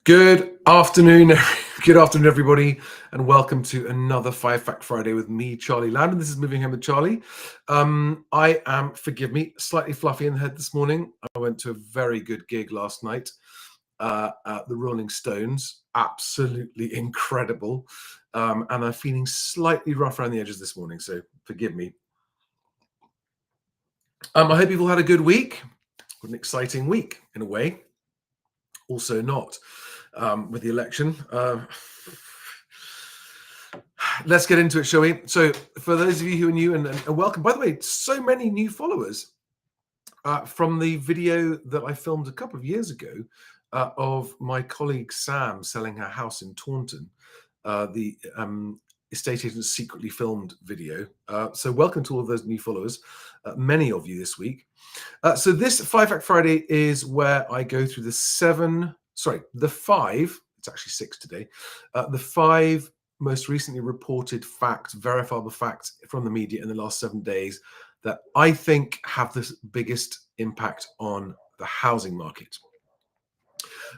Good afternoon, good afternoon, everybody, and welcome to another Five Fact Friday with me, Charlie Landon. This is Moving Home with Charlie. I am, forgive me, slightly fluffy in the head this morning. I went to a very good gig last night at the Rolling Stones. Absolutely incredible. And I'm feeling slightly rough around the edges this morning, so forgive me. I hope you've all had a good week. An exciting week, in a way. Also not. With the election. Let's get into it, shall we? So for those of you who are new, and welcome, by the way, so many new followers from the video that I filmed a couple of years ago of my colleague Sam selling her house in Taunton, the estate agent secretly filmed video. So welcome to all of those new followers, many of you this week. So this Five Fact Friday is where I go through the five, it's actually six today, the five most recently reported facts, verifiable facts from the media in the last 7 days that I think have the biggest impact on the housing market.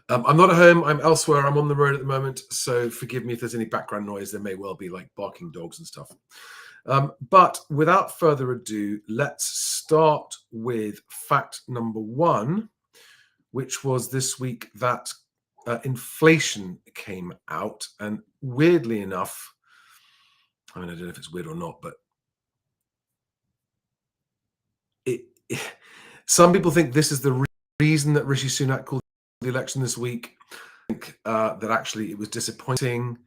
I'm not at home, I'm elsewhere, I'm on the road at the moment, so forgive me if there's any background noise. There may well be, like barking dogs and stuff. But without further ado, let's start with fact number one, which was this week that inflation came out. And weirdly enough, I don't know if it's weird or not, but some people think this is the reason that Rishi Sunak called the election this week. I think that actually it was disappointing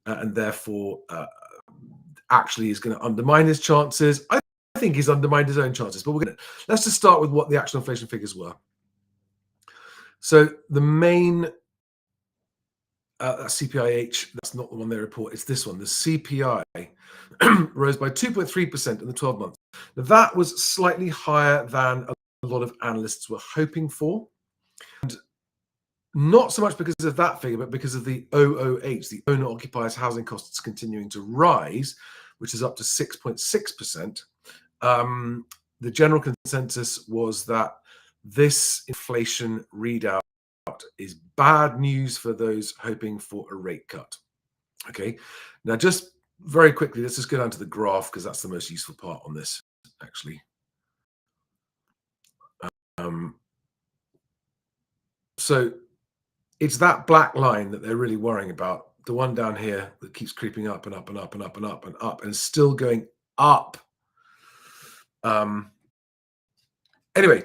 and therefore actually is going to undermine his chances. I think he's undermined his own chances, but let's just start with what the actual inflation figures were. So the main CPIH, that's not the one they report, it's this one. The CPI rose by 2.3% in the 12 months. Now, that was slightly higher than a lot of analysts were hoping for. And not so much because of that figure, but because of the OOH, the owner occupiers housing costs continuing to rise, which is up to 6.6%. The general consensus was that this inflation readout is bad news for those hoping for a rate cut. Okay, now just very quickly, let's just go down to the graph because that's the most useful part on this, actually. So it's that black line that they're really worrying about, the one down here that keeps creeping up and up and up and up and up and up and still going up. Anyway,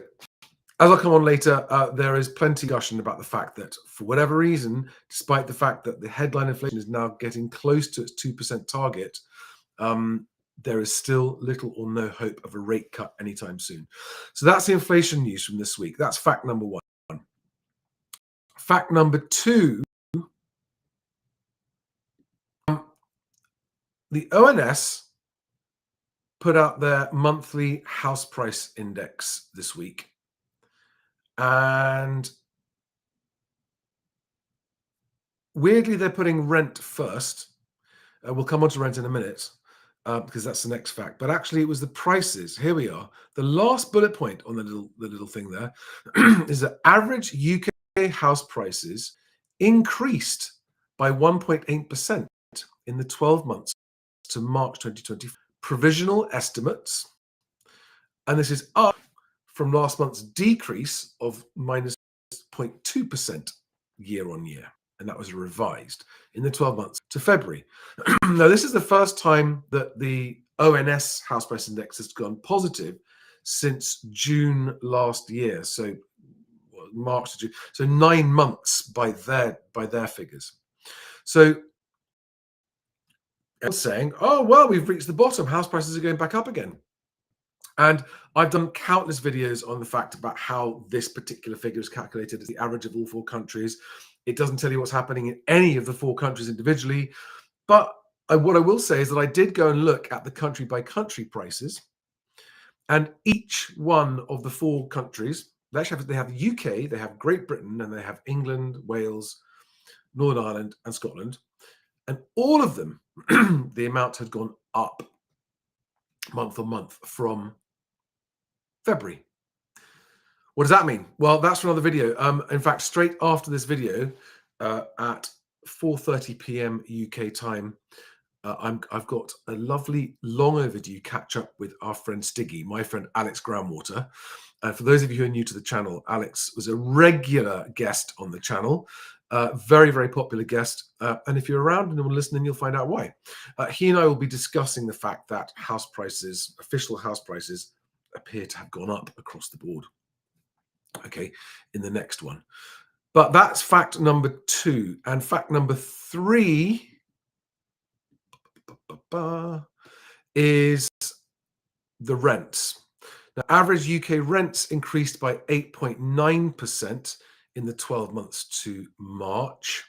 as I'll come on later, there is plenty of discussion about the fact that for whatever reason, despite the fact that the headline inflation is now getting close to its 2% target, there is still little or no hope of a rate cut anytime soon. So that's the inflation news from this week. That's fact number one. Fact number two, the ONS put out their monthly house price index this week. And weirdly, they're putting rent first. We'll come on to rent in a minute because that's the next fact. But actually, it was the prices. Here we are. The last bullet point on the little thing there is that average UK house prices increased by 1.8% in the 12 months to March 2020. Provisional estimates, and this is up from last month's decrease of minus 0.2% year on year. And that was revised in the 12 months to February. Now, this is the first time that the ONS house price index has gone positive since June last year. So March to June. So 9 months by their figures. So saying, oh, well, we've reached the bottom. House prices are going back up again. And I've done countless videos on the fact about how this particular figure is calculated as the average of all 4 countries. It doesn't tell you what's happening in any of the 4 countries individually. But what I will say is that I did go and look at the country by country prices. And each one of the 4 countries, they have the UK, they have Great Britain, and they have England, Wales, Northern Ireland, and Scotland. And all of them, the amount had gone up month on month from February. What does that mean? Well, that's for another video. In fact, straight after this video, at 4:30 p.m. UK time, I've got a lovely, long overdue catch up with our friend Stiggy, my friend Alex Groundwater. And for those of you who are new to the channel, Alex was a regular guest on the channel, very, very popular guest. And if you're around and you're listening, you'll find out why. He and I will be discussing the fact that house prices, official house prices, appear to have gone up across the board. Okay, in the next one. But that's fact number 2. And fact number 3 is the rents. Now, average UK rents increased by 8.9% in the 12 months to March,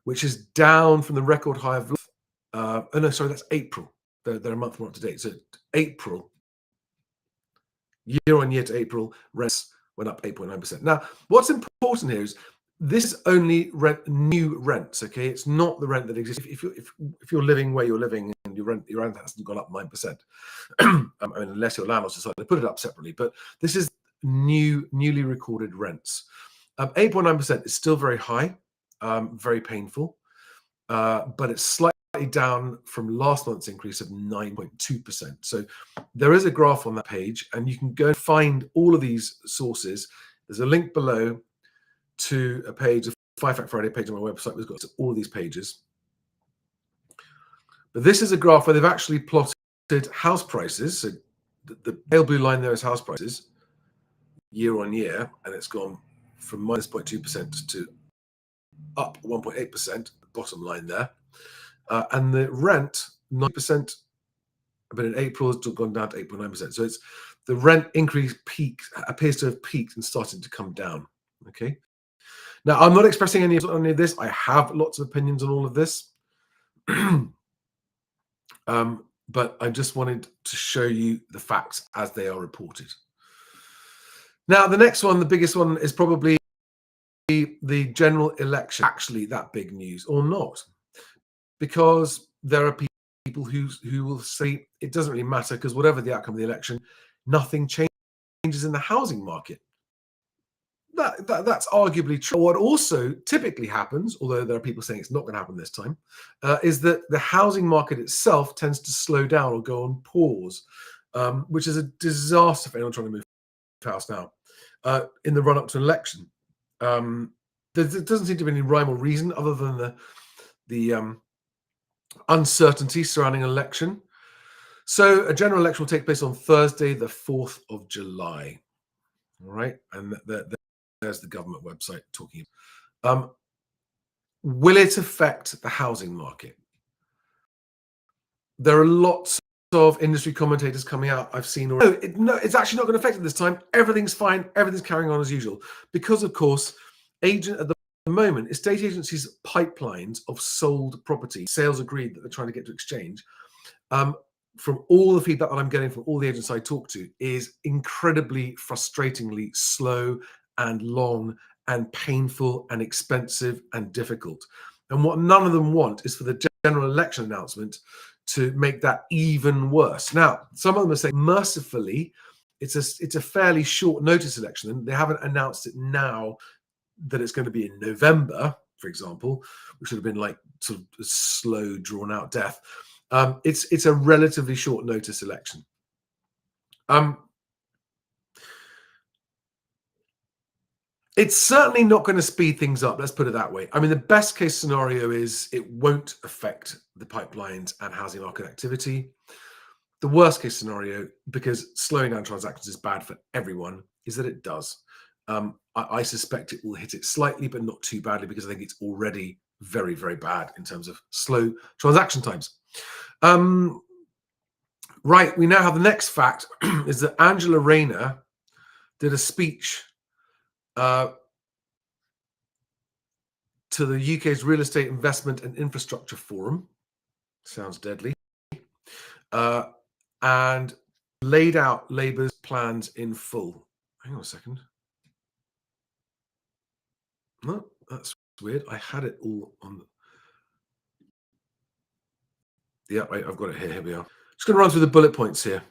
which is down from the record high of that's April. They're a month more up to date. So April, year on year to April, rents went up 8.9%. Now, what's important here is this is only new rents. Okay, it's not the rent that exists. If you're living where you're living and your rent hasn't gone up 9%, I mean, unless your landlord decided to put it up separately. But this is newly recorded rents. 8.9% is still very high, very painful, but it's slightly down from last month's increase of 9.2%. So there is a graph on that page, and you can go find all of these sources. There's a link below to a page, a 5 Fact Friday page on my website. We've got all of these pages. But this is a graph where they've actually plotted house prices. So the pale blue line there is house prices year on year, and it's gone from minus 0.2% to up 1.8%, the bottom line there. And the rent, 9%, but in April has gone down to 8.9%. So it's the rent increase appears to have peaked and started to come down. Okay. Now, I'm not expressing any of this. I have lots of opinions on all of this. But I just wanted to show you the facts as they are reported. Now, the next one, the biggest one, is probably the general election. Actually, that big news or not? Because there are people who will say it doesn't really matter because whatever the outcome of the election, nothing changes in the housing market. That's arguably true. What also typically happens, although there are people saying it's not going to happen this time, is that the housing market itself tends to slow down or go on pause, which is a disaster for anyone trying to move house now in the run-up to an election. There doesn't seem to be any rhyme or reason other than the uncertainty surrounding an election. So a general election will take place on Thursday, the 4th of July. All right, and there's the government website talking. Will it affect the housing market? There are lots of industry commentators coming out. I've seen already. No, it's actually not going to affect it this time. Everything's fine. Everything's carrying on as usual. Because, of course, at the moment, estate agencies' pipelines of sold property, sales agreed that they're trying to get to exchange, from all the feedback that I'm getting from all the agents I talk to, is incredibly frustratingly slow and long and painful and expensive and difficult. And what none of them want is for the general election announcement to make that even worse. Now, some of them are saying mercifully, it's a fairly short notice election, and they haven't announced it now that it's going to be in November, for example, which would have been like sort of a slow, drawn out death. It's a relatively short notice election. It's certainly not going to speed things up. Let's put it that way. I mean, the best case scenario is it won't affect the pipelines and housing market activity. The worst case scenario, because slowing down transactions is bad for everyone, is that it does. I suspect it will hit it slightly, but not too badly, because I think it's already very, very bad in terms of slow transaction times. Right, we now have the next fact, is that Angela Rayner did a speech to the UK's Real Estate Investment and Infrastructure Forum. Sounds deadly. And laid out Labour's plans in full. Hang on a second. No, that's weird. I had it all on. Yeah, I've got it here. Here we are. Just going to run through the bullet points here.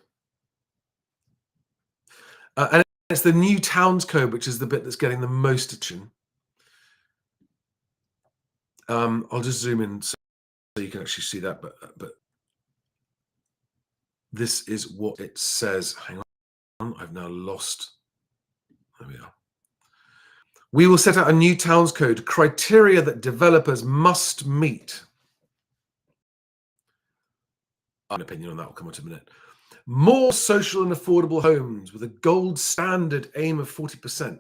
And it's the New Towns Code, which is the bit that's getting the most attention. I'll just zoom in so you can actually see that, but this is what it says. Hang on, I've now lost. There we are. We will set out a new towns code, criteria that developers must meet. An opinion on that will come on in a minute. More social and affordable homes with a gold standard aim of 40%.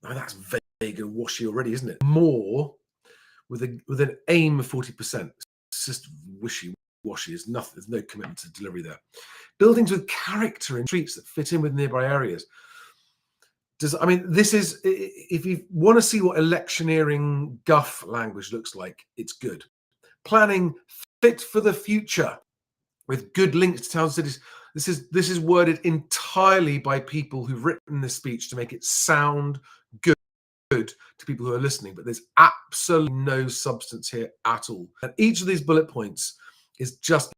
Now that's vague and washy already, isn't it? More with an aim of 40%. It's just wishy-washy. There's nothing. There's no commitment to delivery there. Buildings with character in streets that fit in with nearby areas. This is, if you want to see what electioneering guff language looks like, it's good. Planning fit for the future with good links to towns and cities. This is worded entirely by people who've written this speech to make it sound good to people who are listening, but there's absolutely no substance here at all. And each of these bullet points is just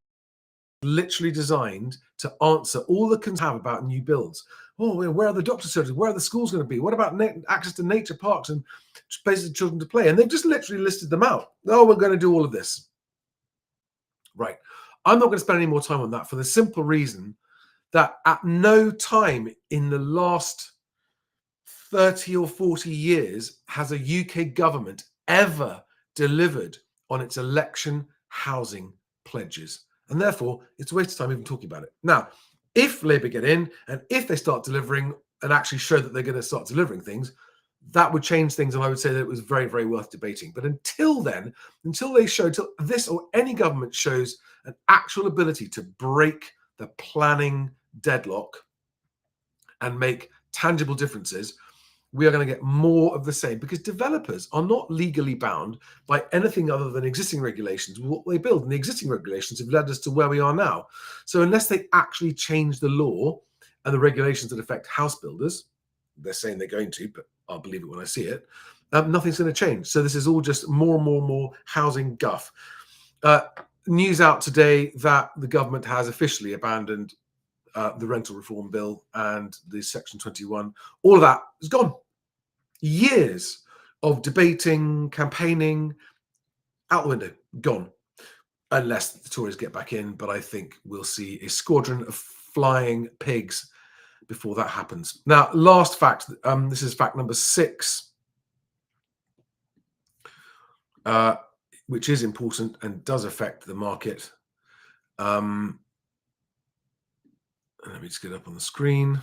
literally designed to answer all the concerns have about new builds. Oh, where are the doctor surgeries? Where are the schools going to be? What about access to nature parks and places for children to play? And they've just literally listed them out. Oh, we're going to do all of this. Right. I'm not going to spend any more time on that for the simple reason that at no time in the last 30 or 40 years has a UK government ever delivered on its election housing pledges. And therefore, it's a waste of time even talking about it. Now, if Labour get in and if they start delivering and actually show that they're going to start delivering things, that would change things. And I would say that it was very, very worth debating. But until then, until this or any government shows an actual ability to break the planning deadlock and make tangible differences, we are going to get more of the same, because developers are not legally bound by anything other than existing regulations, what they build. And the existing regulations have led us to where we are now. So unless they actually change the law and the regulations that affect house builders, they're saying they're going to, but I'll believe it when I see it, nothing's going to change. So this is all just more and more and more housing guff. News out today that the government has officially abandoned the rental reform bill and the Section 21. All of that is gone. Years of debating, campaigning, out the window, gone. Unless the Tories get back in, but I think we'll see a squadron of flying pigs before that happens. Now, last fact, this is fact number 6, which is important and does affect the market. Let me just get up on the screen.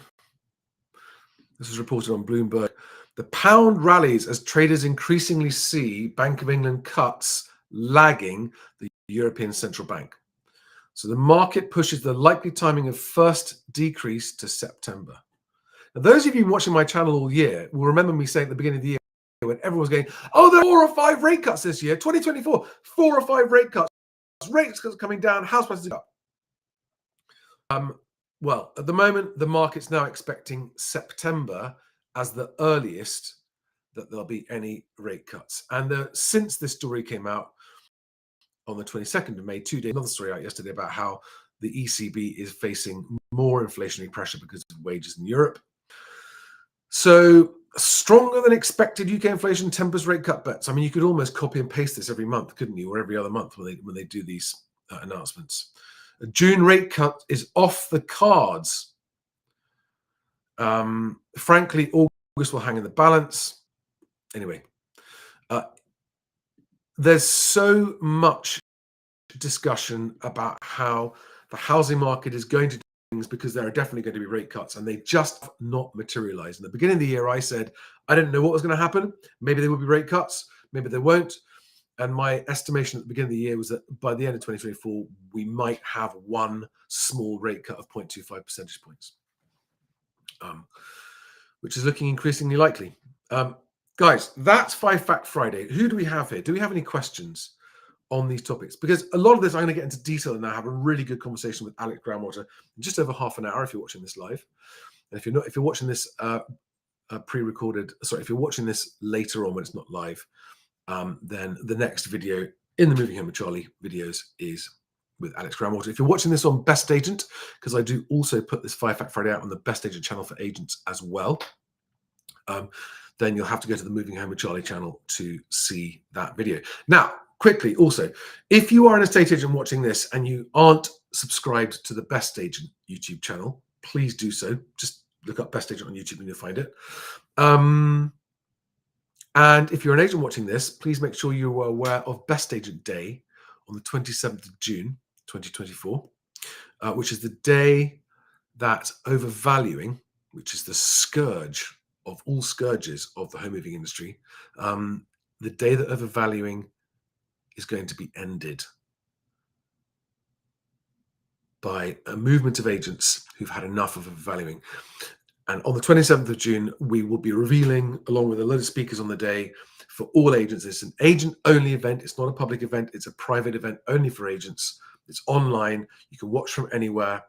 This was reported on Bloomberg. The pound rallies as traders increasingly see Bank of England cuts lagging the European Central Bank. So the market pushes the likely timing of first decrease to September. Now, those of you watching my channel all year will remember me saying at the beginning of the year when everyone was going, oh, there are 4 or 5 rate cuts this year, 2024, 4 or 5 rate cuts. Rates coming down, house prices up. Well, at the moment, the market's now expecting September as the earliest that there'll be any rate cuts. And since this story came out on the 22nd of May, 2 days, another story out yesterday about how the ECB is facing more inflationary pressure because of wages in Europe. So stronger than expected UK inflation tempers rate cut bets. I mean, you could almost copy and paste this every month, couldn't you? Or every other month when they do these announcements. A June rate cut is off the cards. Frankly, August will hang in the balance. Anyway, there's so much discussion about how the housing market is going to do things because there are definitely going to be rate cuts, and they just have not materialized. In the beginning of the year, I said I didn't know what was going to happen. Maybe there will be rate cuts, maybe there won't. And my estimation at the beginning of the year was that by the end of 2024, we might have one small rate cut of 0.25 percentage points, which is looking increasingly likely. Guys, that's 5 Fact Friday. Who do we have here? Do we have any questions on these topics? Because a lot of this I'm going to get into detail and I have a really good conversation with Alex Groundwater in just over half an hour if you're watching this live. And if you're watching this pre-recorded, sorry, if you're watching this later on when it's not live, then the next video in the Moving Home with Charlie videos is with Alex Groundwater. If you're watching this on Best Agent, because I do also put this 5 Fact Friday out on the Best Agent channel for agents as well, then you'll have to go to the Moving Home with Charlie channel to see that video. Now, quickly, also, if you are an estate agent watching this and you aren't subscribed to the Best Agent YouTube channel, please do so. Just look up Best Agent on YouTube and you'll find it. And if you're an agent watching this, please make sure you are aware of Best Agent Day on the 27th of June, 2024, which is the day that overvaluing, which is the scourge of all scourges of the home moving industry, the day that overvaluing is going to be ended by a movement of agents who've had enough of overvaluing. And on the 27th of June, we will be revealing, along with a load of speakers on the day, for all agents. It's an agent-only event. It's not a public event. It's a private event only for agents. It's online. You can watch from anywhere.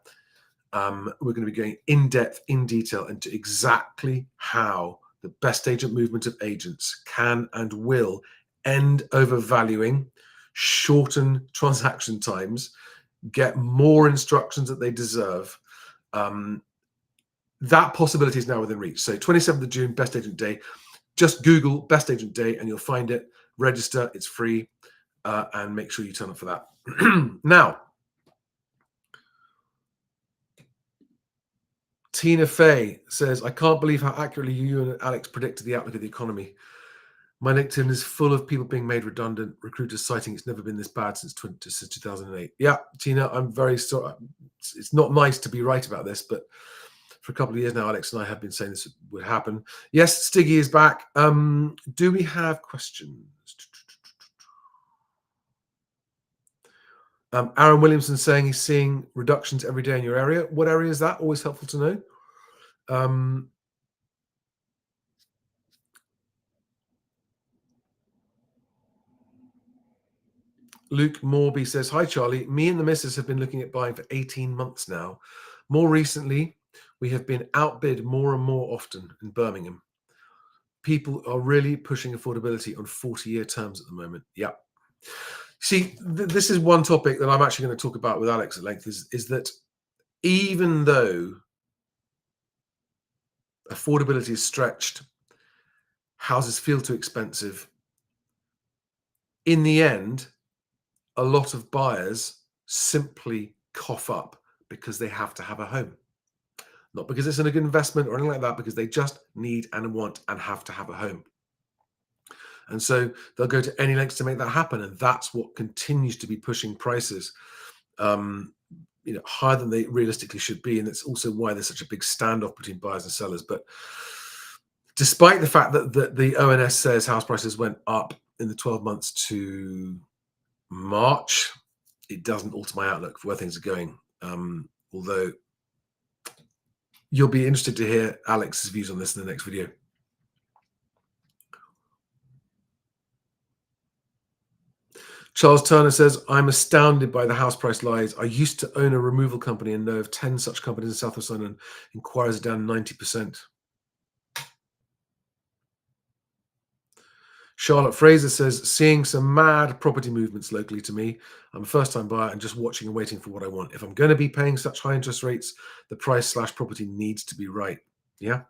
We're going to be going in depth, in detail, into exactly how the Best Agent movement of agents can and will end overvaluing, shorten transaction times, get more instructions that they deserve. That possibility is now within reach. So 27th of June, Best Agent Day. Just Google Best Agent Day and you'll find it. Register, it's free, and make sure you turn up for that. Now, Tina Fey says, I can't believe how accurately you and Alex predicted the outlook of the economy. My LinkedIn is full of people being made redundant, recruiters citing it's never been this bad since 2008. Yeah, Tina, I'm very sorry. It's not nice to be right about this, but for a couple of years now, Alex and I have been saying this would happen. Yes, Stiggy is back. Do we have questions? Aaron Williamson saying he's seeing reductions every day in your area. What area is that? Always helpful to know. Luke Morby says, hi, Charlie. Me and the missus have been looking at buying for 18 months now. More recently, we have been outbid more and more often in Birmingham. People are really pushing affordability on 40-year terms at the moment. Yeah. See, this is one topic that I'm actually going to talk about with Alex at length, is that even though affordability is stretched, houses feel too expensive, in the end, a lot of buyers simply cough up because they have to have a home. Not because it's a good investment or anything like that, because they just need and want and have to have a home. And so they'll go to any lengths to make that happen. And that's what continues to be pushing prices higher than they realistically should be. And it's also why there's such a big standoff between buyers and sellers. But despite the fact that the ONS says house prices went up in the 12 months to March, it doesn't alter my outlook for where things are going. Although you'll be interested to hear Alex's views on this in the next video. Charles Turner says, I'm astounded by the house price lies. I used to own a removal company and know of 10 such companies in South West London. Inquiries are down 90%. Charlotte Fraser says, seeing some mad property movements locally to me. I'm a first-time buyer and just watching and waiting for what I want. If I'm going to be paying such high interest rates, the price/property needs to be right. Yeah.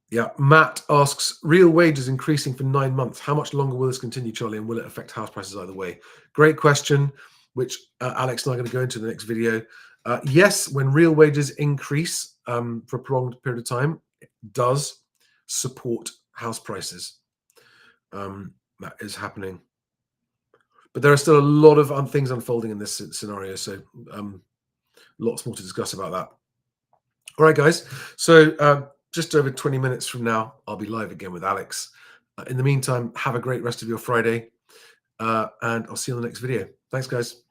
Yeah. Matt asks, real wages increasing for 9 months. How much longer will this continue, Charlie, and will it affect house prices either way? Great question, which Alex and I are going to go into in the next video. Yes, when real wages increase for a prolonged period of time, it does support house prices. That is happening. But there are still a lot of things unfolding in this scenario, so lots more to discuss about that. All right, guys. So just over 20 minutes from now, I'll be live again with Alex. In the meantime, have a great rest of your Friday, and I'll see you on the next video. Thanks, guys.